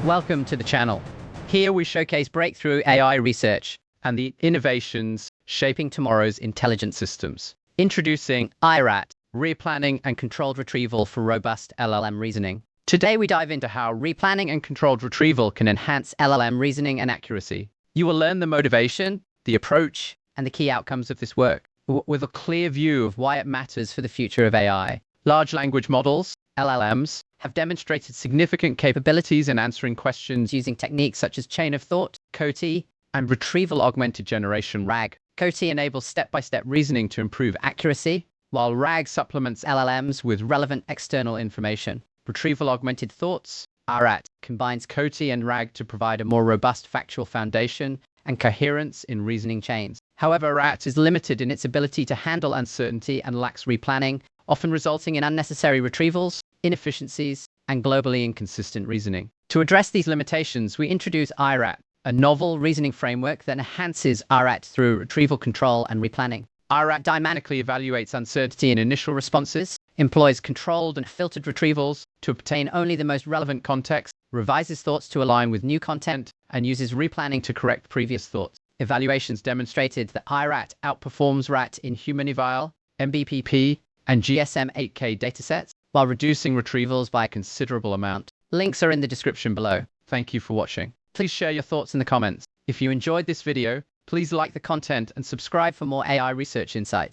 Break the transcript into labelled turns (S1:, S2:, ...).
S1: Welcome to the channel. Here we showcase breakthrough AI research and the innovations shaping tomorrow's intelligent systems. Introducing iRAT, replanning and controlled retrieval for robust LLM reasoning. Today we dive into how replanning and controlled retrieval can enhance LLM reasoning and accuracy. You will learn the motivation, the approach, and the key outcomes of this work, with a clear view of why it matters for the future of AI. Large language models, LLMs, have demonstrated significant capabilities in answering questions using techniques such as chain of thought, CoT, and Retrieval-Augmented Generation, RAG. CoT enables step-by-step reasoning to improve accuracy, while RAG supplements LLMs with relevant external information. Retrieval-Augmented Thoughts, iRAT, combines CoT and RAG to provide a more robust factual foundation and coherence in reasoning chains. However, iRAT is limited in its ability to handle uncertainty and lacks replanning, often resulting in unnecessary retrievals, inefficiencies, and globally inconsistent reasoning. To address these limitations, we introduce iRAT, a novel reasoning framework that enhances iRAT through retrieval control and replanning. iRAT dynamically evaluates uncertainty in initial responses, employs controlled and filtered retrievals to obtain only the most relevant context, revises thoughts to align with new content, and uses replanning to correct previous thoughts. Evaluations demonstrated that iRAT outperforms RAT in HumanEval, MBPP, and GSM-8K datasets, while reducing retrievals by a considerable amount. Links are in the description below. Thank you for watching. Please share your thoughts in the comments. If you enjoyed this video, please like the content and subscribe for more AI research insights.